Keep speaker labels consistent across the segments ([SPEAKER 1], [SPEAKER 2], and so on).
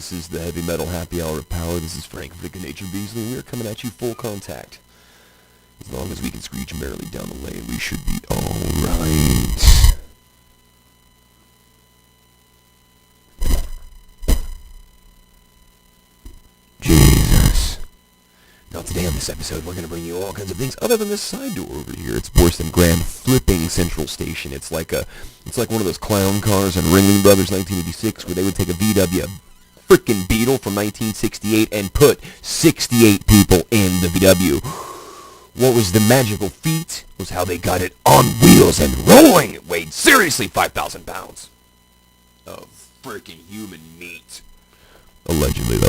[SPEAKER 1] This is the Heavy Metal Happy Hour of Power. This is Frank of the Good Nature Beasley, and we are coming at you full contact. As long as we can screech merrily down the lane, we should be alright. Jesus. Now today on this episode, we're going to bring you all kinds of things other than this side door over here. It's worse than Grand Flipping Central Station. It's like one of those clown cars in Ringling Brothers 1986 where they would take a VW frickin' Beetle from 1968 and put 68 people in the VW. What was the magical feat was how they got it on wheels and rolling. It weighed seriously 5,000 pounds of frickin' human meat. Allegedly, though.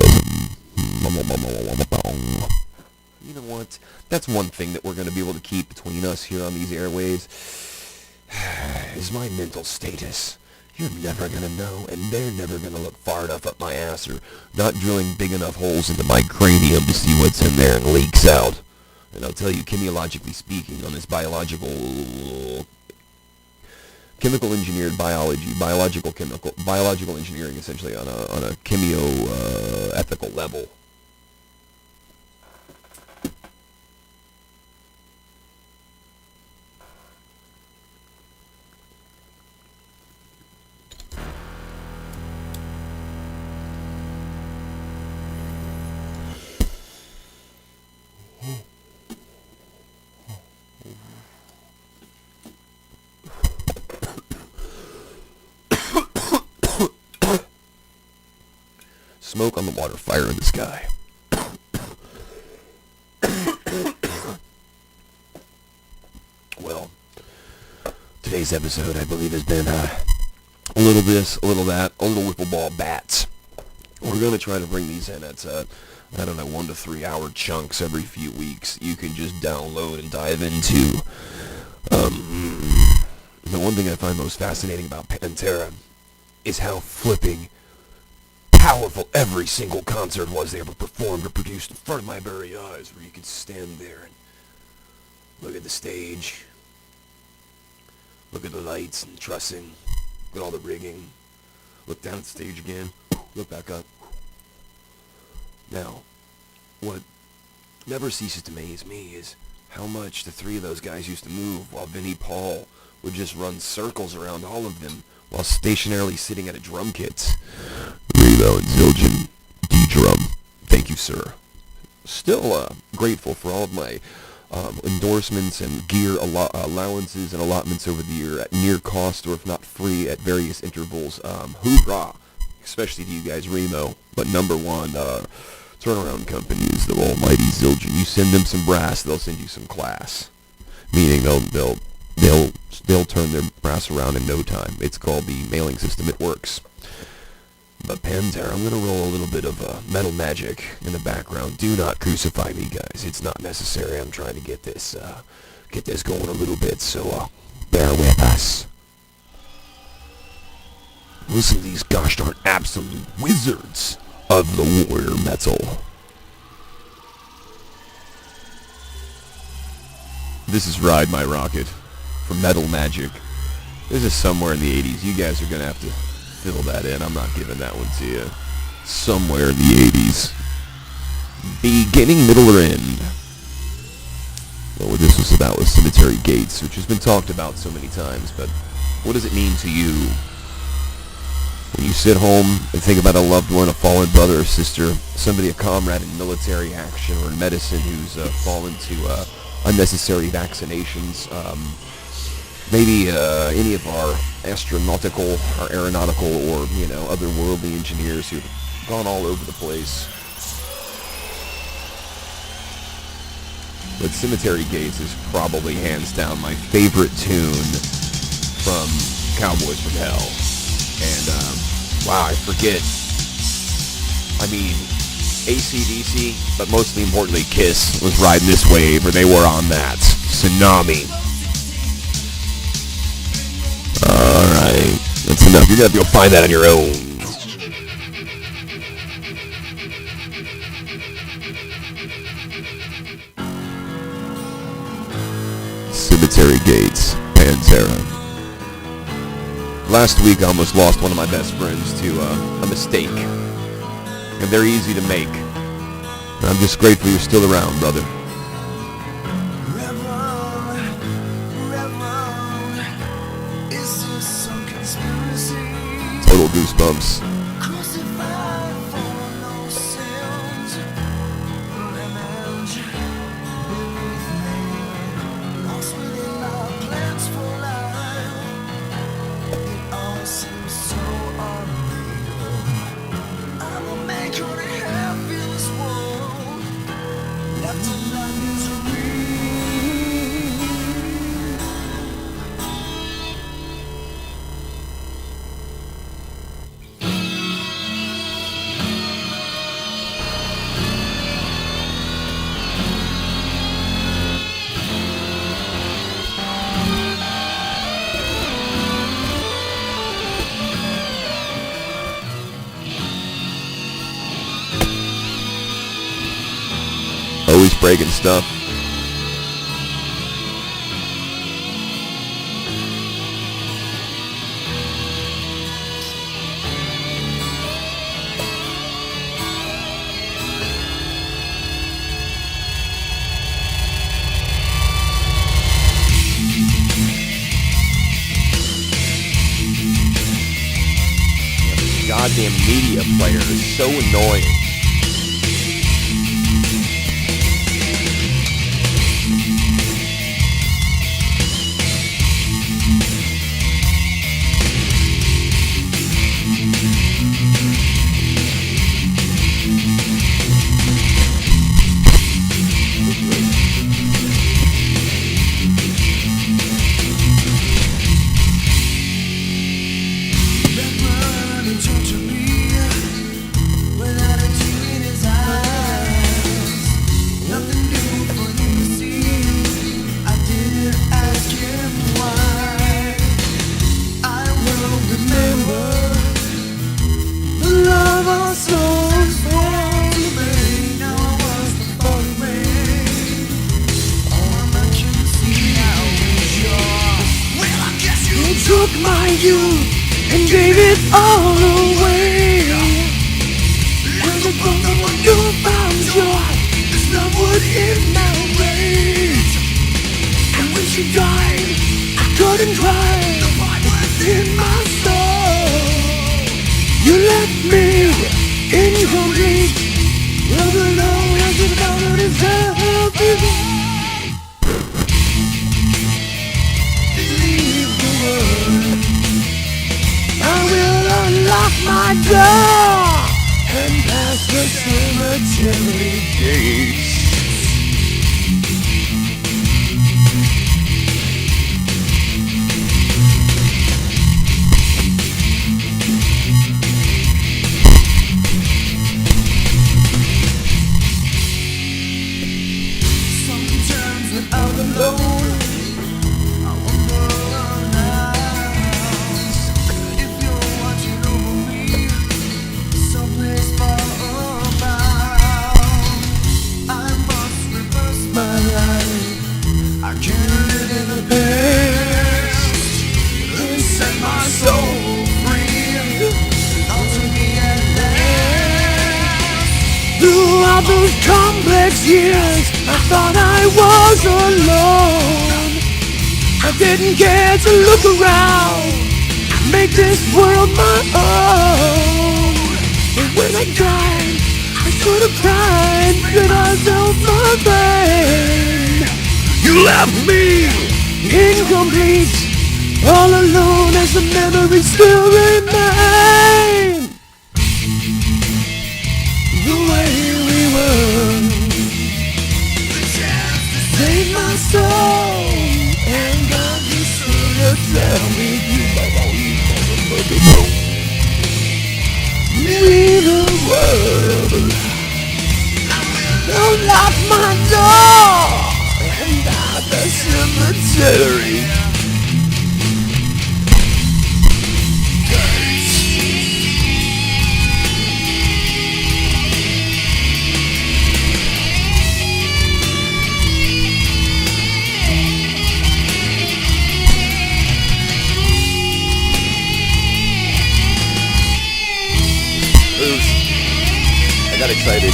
[SPEAKER 1] You know what? That's one thing that we're going to be able to keep between us here on these airways is my mental status. You're never going to know, and they're never going to look far enough up my ass or not drilling big enough holes into my cranium to see what's in there and leaks out. And I'll tell you, chemiologically speaking, on this chemical engineered biology, biological engineering, essentially on a ethical level. Smoke on the water, fire in the sky. Well, today's episode, I believe, has been a little this, a little that, a little wiffle ball bats. We're going to try to bring these in at, 1 to 3 hour chunks every few weeks. You can just download and dive into. The one thing I find most fascinating about Pantera is how flipping powerful every single concert was they ever performed or produced in front of my very eyes, where you could stand there and look at the stage, look at the lights and trussing, look at all the rigging, look down at the stage again, look back up. Now, what never ceases to amaze me is how much the three of those guys used to move while Vinnie Paul would just run circles around all of them while stationarily sitting at a drum kit. Remo and Zildjian, D-drum. Thank you, sir. Still grateful for all of my endorsements and gear allowances and allotments over the year at near cost or if not free at various intervals. Hoorah! Especially to you guys, Remo. But number one, turnaround company is the almighty Zildjian. You send them some brass, they'll send you some class. Meaning they'll turn their brass around in no time. It's called the mailing system. It works. But Pantera, I'm going to roll a little bit of metal magic in the background. Do not crucify me, guys. It's not necessary. I'm trying to get this going a little bit, so bear with us. Listen to these gosh darn absolute wizards of the warrior metal. This is Ride My Rocket from Metal Magic. This is somewhere in the 80s. You guys are going to have to fill that in. I'm not giving that one to you. Somewhere in the 80s. Beginning, middle, or end. Well, what this was about was Cemetery Gates, which has been talked about so many times, but what does it mean to you? When you sit home and think about a loved one, a fallen brother or sister, somebody, a comrade in military action or in medicine who's fallen to unnecessary vaccinations, maybe any of our astronautical or aeronautical or, otherworldly engineers who've gone all over the place. But Cemetery Gates is probably hands down my favorite tune from Cowboys from Hell. And, wow, I forget. I mean, AC/DC, but mostly importantly, Kiss was riding this wave, or they were on that. Tsunami. Alright, that's enough. You're going to have to go find that on your own. Cemetery Gates, Pantera. Last week I almost lost one of my best friends to a mistake. and they're easy to make. I'm just grateful you're still around, brother. Total goosebumps. Always breaking stuff. This goddamn media player is so annoying.
[SPEAKER 2] Took my youth and gave it all away. When the moment you found joy, this love would end my rage. And when she died, I couldn't cry. The fight was in my soul. You left me incomplete. Love alone as it found itself before. Unlock my door and pass the cemetery gates. Sometimes when I'm alone, I wonder if you're watching over me, someplace far above. I must reverse my life. I can't live in the past and set my soul free. Belong to me at last. Throughout those complex years, I thought I was alone. I didn't care to look around, make this world my own. And when I died, I should have cried, rid myself my pain. You left me incomplete, all alone as the memories still remain. The way we were, the chance to save my soul, and God, you should have tell me leave the world. Unlock my door and out the cemetery.
[SPEAKER 1] got excited.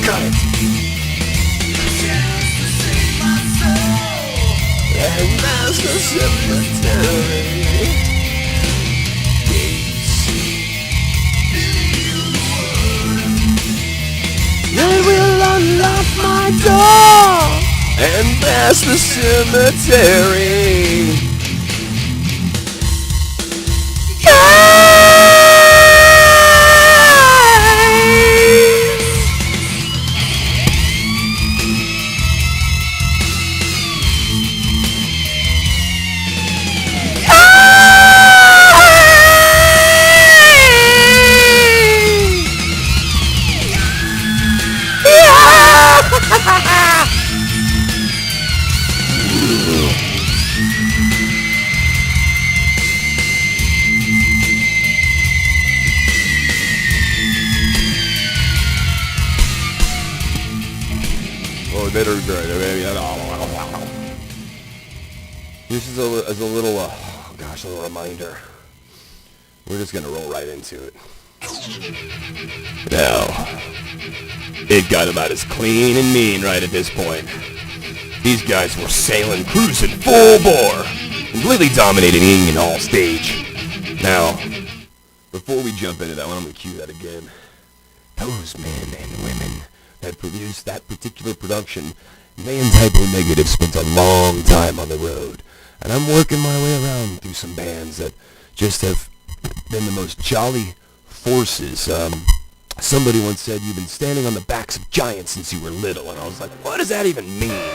[SPEAKER 1] Got it. And that's the cemetery. They will unlock my door, and that's the cemetery. This is a little, a little reminder. We're just gonna roll right into it. Now, it got about as clean and mean right at this point. These guys were sailing, cruising full bore, completely dominating and all stage. Now, before we jump into that one, I'm gonna cue that again. Those men and women that produced that particular production, they and Typo Negative spent a long time on the road. And I'm working my way around through some bands that just have been the most jolly forces. Somebody once said, you've been standing on the backs of giants since you were little. And I was like, what does that even mean?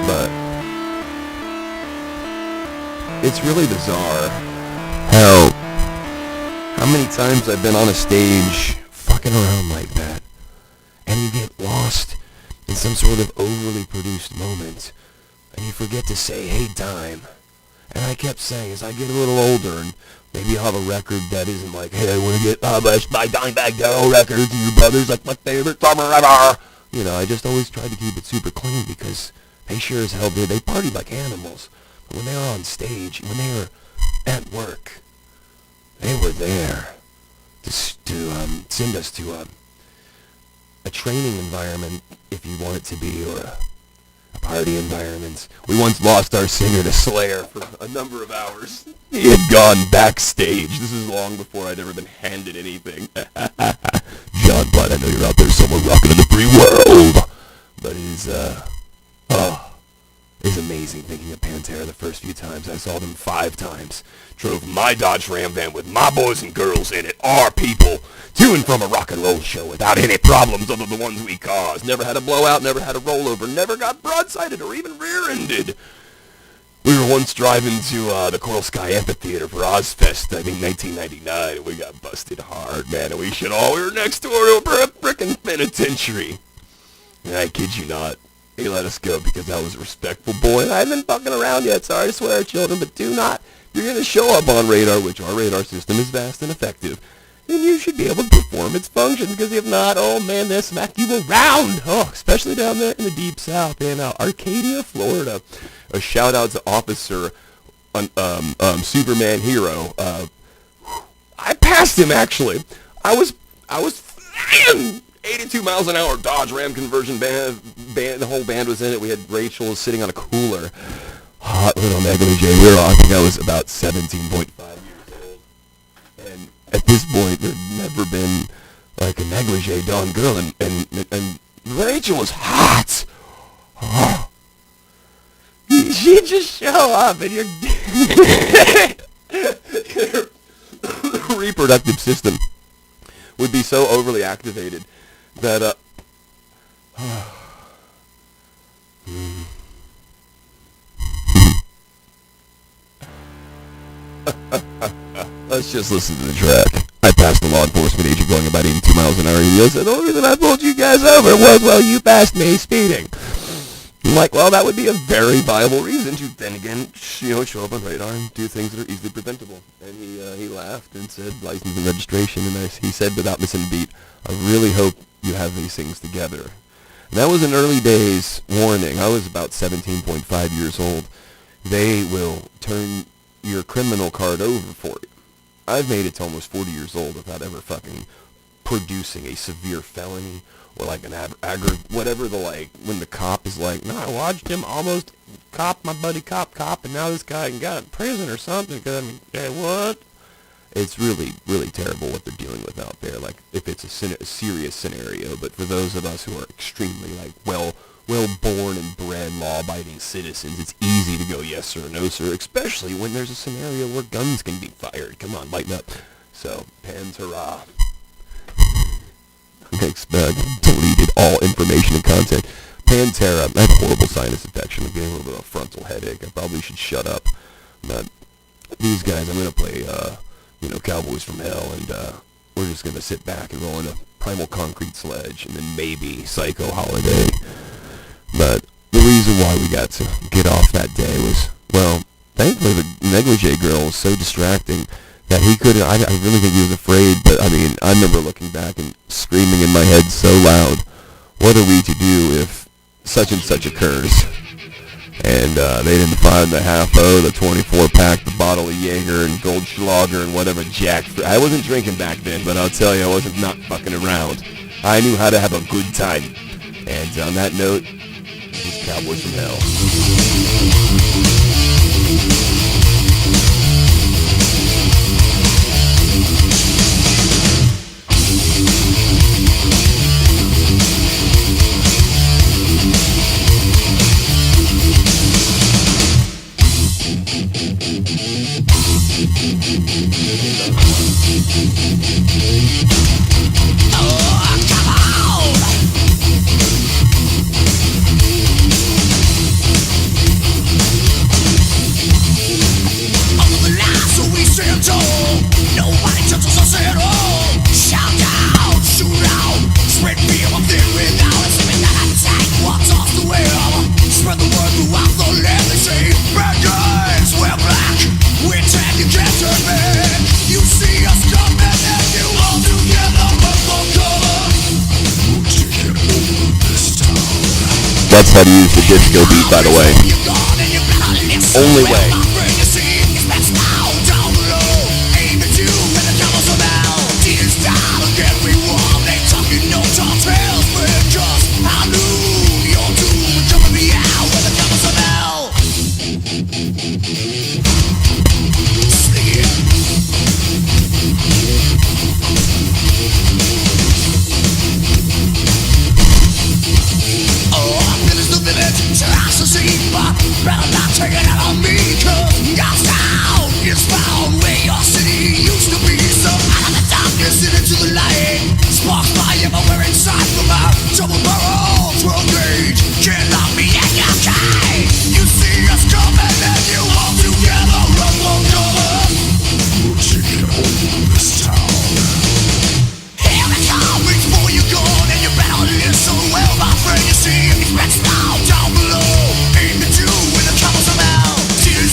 [SPEAKER 1] But it's really bizarre how many times I've been on a stage fucking around like that, and you get lost in some sort of overly produced moment, and you forget to say, hey, time. And I kept saying, as I get a little older, and maybe I'll have a record that isn't like, hey, I want to get published by Dimebag Darrell Records, and your brother's like my favorite drummer ever. You know, I just always tried to keep it super clean, because they sure as hell did. They partied like animals. But when they were on stage, when they were at work, they were there to send us to a training environment, if you want it to be, or a party environment. We once lost our singer to Slayer for a number of hours. He had gone backstage. This is long before I'd ever been handed anything. John Blood, I know you're out there somewhere rocking in the free world. But it's amazing thinking of Pantera the first few times. I saw them 5 times. Drove my Dodge Ram van with my boys and girls in it, our people, to and from a rock and roll show without any problems other than the ones we caused. Never had a blowout, never had a rollover, never got broadsided or even rear-ended. We were once driving to the Coral Sky Amphitheater for Ozfest, I think 1999, and we got busted hard, man, and we were next door to a frickin' penitentiary. And I kid you not, he let us go because I was a respectful boy, and I haven't been fucking around yet. Sorry to swear, children, but do not. You're going to show up on radar, which our radar system is vast and effective, and you should be able to perform its function, because if not, oh man, they'll smack you around. Oh, especially down there in the deep south in Arcadia, Florida. A shout out to Officer Superman Hero. I passed him, actually. I was 82 miles an hour Dodge Ram conversion band. The whole band was in it. We had Rachel sitting on a cooler. Hot little negligee. I think I was about 17.5 years old. And at this point, there'd never been like a negligee done girl. And Rachel was hot. Oh. She'd just show up and your reproductive system would be so overly activated that Let's just listen to the track. I passed the law enforcement agent going about 82 miles an hour. He said, the only reason I pulled you guys over was, well, you passed me speeding. I'm like, well, that would be a very viable reason to then again, show up on radar and do things that are easily preventable. And he laughed and said, license and registration. And he said, without missing a beat, I really hope you have these things together. And that was an early days warning. I was about 17.5 years old. They will turn your criminal card over for you. I've made it to almost 40 years old without ever fucking producing a severe felony or like an whatever the like, when the cop is like, no, I watched him almost cop my buddy cop, and now this guy got in prison or something, because I mean, hey, what? It's really, really terrible what they're dealing with out there, like, if it's a serious scenario, but for those of us who are extremely, like, well-born and bred, law-abiding citizens, it's easy to go yes sir, no sir, especially when there's a scenario where guns can be fired. Come on, lighten up. So, Pantera. Deleted all information and content. Pantera. I have horrible sinus infection. I'm getting a little bit of a frontal headache. I probably should shut up. But these guys, I'm going to play, Cowboys from Hell, and we're just going to sit back and roll in a Primal Concrete Sledge, and then maybe Psycho Holiday. But the reason why we got to get off that day was, well, thankfully the negligee girl was so distracting that he couldn't, I really think he was afraid, but I mean, I remember looking back and screaming in my head so loud, what are we to do if such and such occurs? And they didn't find the half-o, the 24-pack, the bottle of Jaeger and Goldschlager and whatever Jack. I wasn't drinking back then, but I'll tell you, I wasn't not fucking around. I knew how to have a good time. And on that note, this is Cowboys from Hell. That's how to use the disco beat, by the way. Only way.
[SPEAKER 2] Better not take it out on me, 'cause God's town is found where your city used to be. So out of the darkness and into the light, sparks fly everywhere inside from our double barrel 12 gauge. Can't lock me in your cage. You see us coming and you all together run for cover. We'll take it over this town. Here it comes before you're gone, and you better listen well, my friend. You see it's best now down below. Aim at you.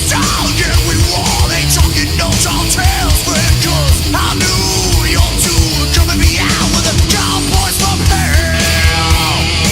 [SPEAKER 2] Down, yeah, we war, ain't talking no tall tales, friend, 'cause I knew you're two coming me out with the cowboys from hell.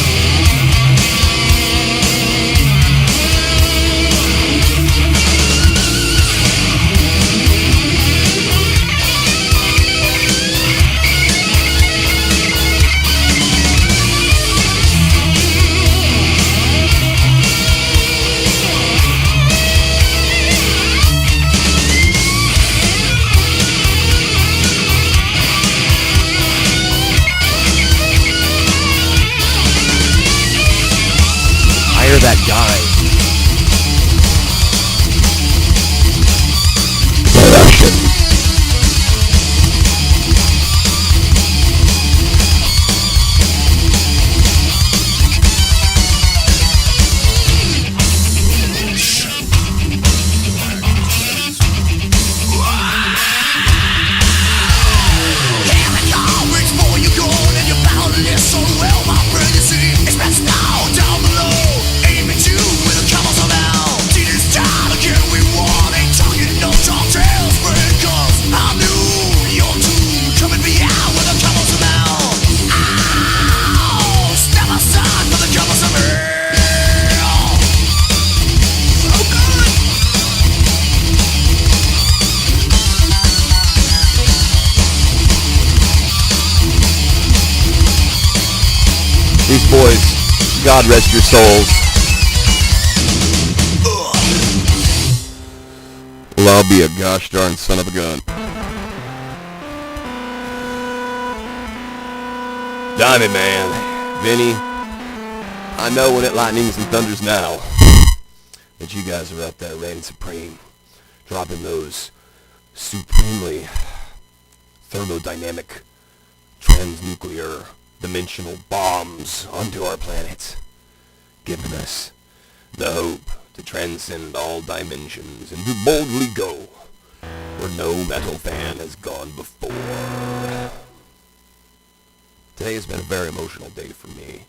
[SPEAKER 1] boys. God rest your souls. Well, I'll be a gosh darn son of a gun. Diamond Man, Vinny, I know when it lightnings and thunders now that you guys are up there reigning supreme, dropping those supremely thermodynamic, transnuclear, dimensional bombs onto our planet, giving us the hope to transcend all dimensions and to boldly go where no metal fan has gone before. Today has been a very emotional day for me.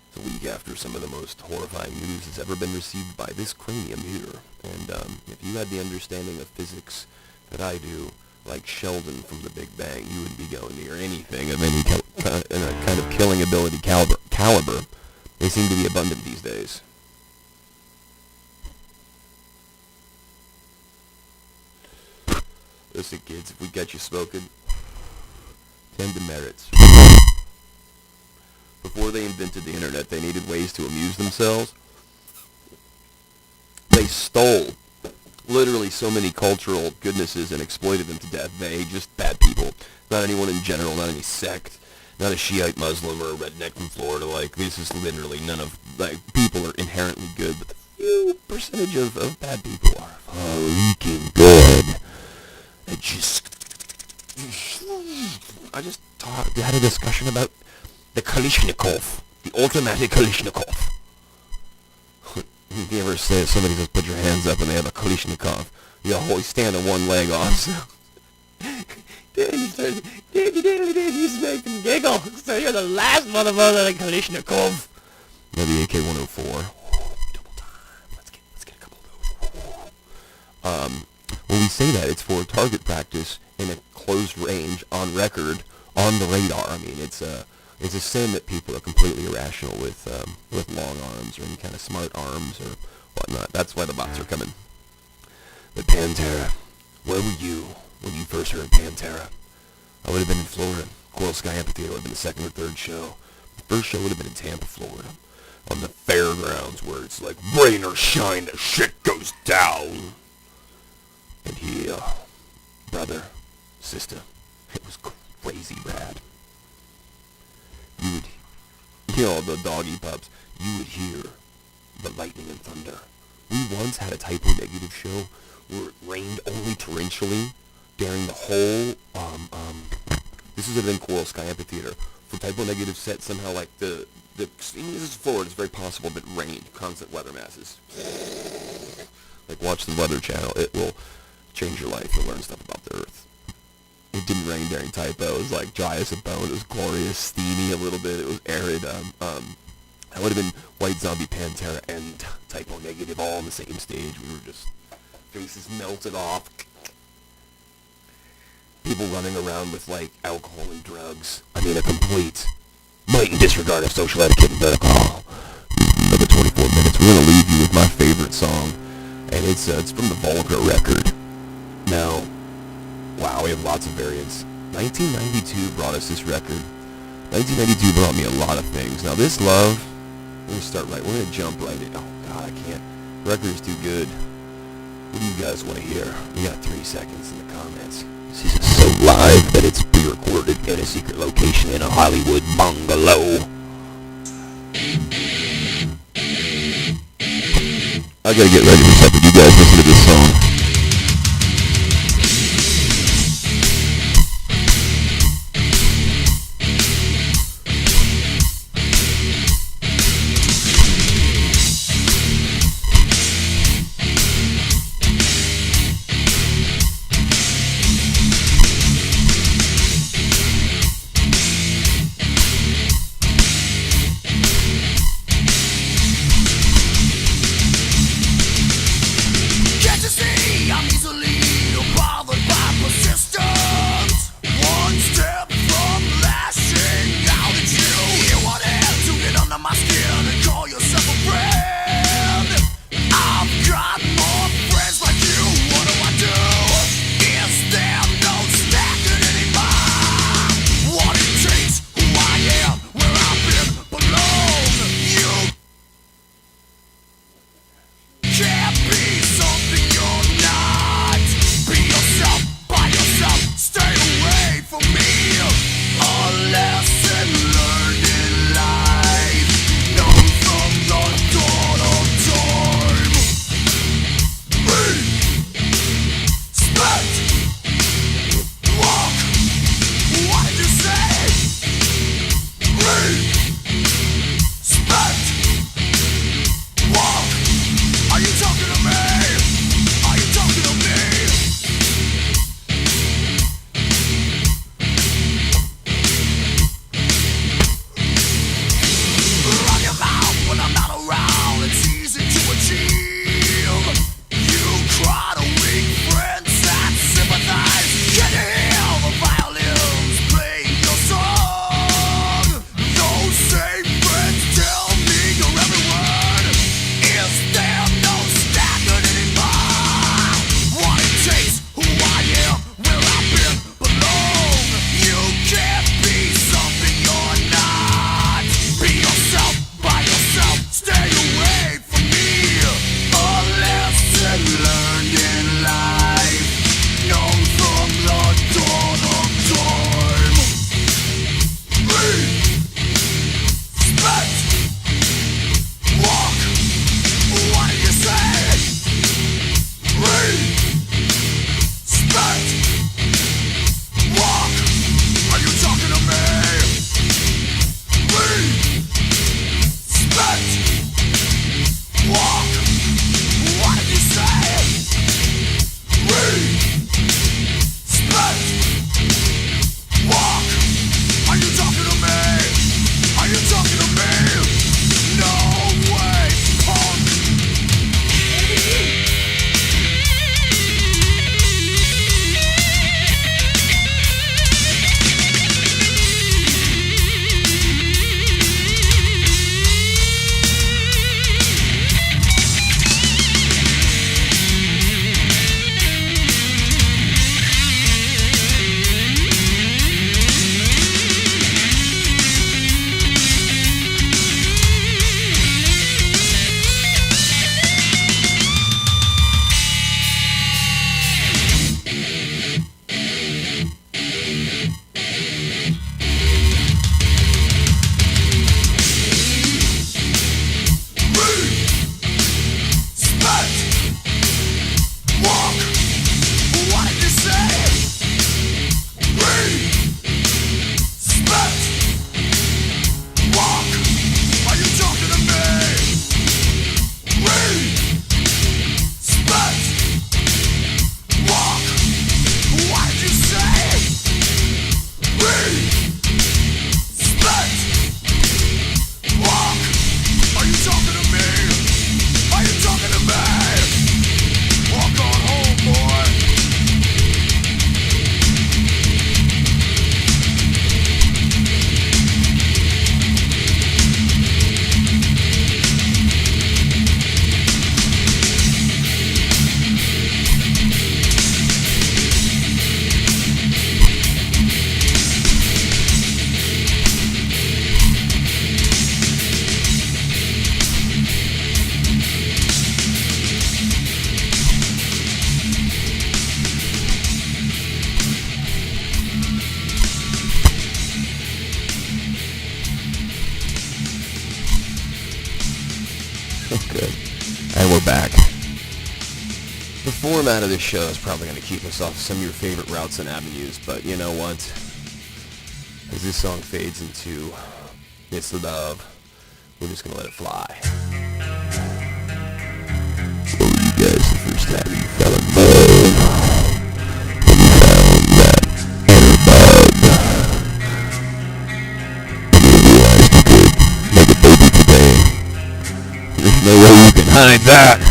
[SPEAKER 1] It's a week after some of the most horrifying news has ever been received by this cranium here. And if you had the understanding of physics that I do, like Sheldon from The Big Bang, you wouldn't be going near anything of any kind of killing ability caliber. They seem to be abundant these days. Listen, kids, if we get you smoking, 10 demerits. Before they invented the internet, they needed ways to amuse themselves. They stole literally so many cultural goodnesses and exploited them to death. They just bad people. Not anyone in general, not any sect, not a Shiite Muslim or a redneck from Florida. Like, this is literally none of, like, people are inherently good, but the few percentage of bad people are freaking good. I just had a discussion about the Kalishnikov, the automatic Kalishnikov. You ever say somebody says put your hands up and they have a Kalishnikov, you always stand on one leg off. So. He's making giggle. So you're the last motherfucker of the Kalishnikov. Now the AK-104. Double time. Let's get a couple of those. When we say that, it's for target practice in a closed range, on record, on the radar. I mean, it's a sin that people are completely irrational with long arms or any kind of smart arms or whatnot. That's why the bots are coming. But Pantera, where were you when you first heard Pantera? I would have been in Florida. Coral Sky Amphitheater would have been the second or third show. The first show would have been in Tampa, Florida, on the fairgrounds where it's like rain or shine, the shit goes down. And he, brother, sister, it was crazy rad. You would, the doggy pups, you would hear the lightning and thunder. We once had a Type O Negative show where it rained only torrentially during the whole, this was in Coral Sky Amphitheater. For Type O Negative set, somehow, like, this is Florida, it's very possible that it rained, constant weather masses. Like, watch the Weather Channel, it will change your life, you'll learn stuff about the Earth. It didn't rain during Type O. It was like dry as a bone. It was glorious, steamy a little bit. It was arid. That would have been White Zombie, Pantera, and Type O Negative all on the same stage. We were just faces melted off. People running around with like alcohol and drugs. I mean, a complete blatant disregard of social etiquette and alcohol. Another 24 minutes. We're gonna leave you with my favorite song, and it's from the Volga record. Now. Wow, we have lots of variants. 1992 brought us this record. 1992 brought me a lot of things. Now this love, we're going to start right. We're going to jump right in. Oh God, I can't. The record is too good. What do you guys want to hear? You got 3 seconds in the comments. This is so live that it's pre-recorded in a secret location in a Hollywood bungalow. I gotta get ready for something. You guys listen to this song.
[SPEAKER 2] Can't you see?
[SPEAKER 1] back. The format of this show is probably going to keep us off some of your favorite routes and avenues, but you know what? As this song fades into It's Love, we're just going to let it fly. What were you guys the first time you fell in love? When you found that hair bug? When you realized you could make a baby today? There's no way you can hide that!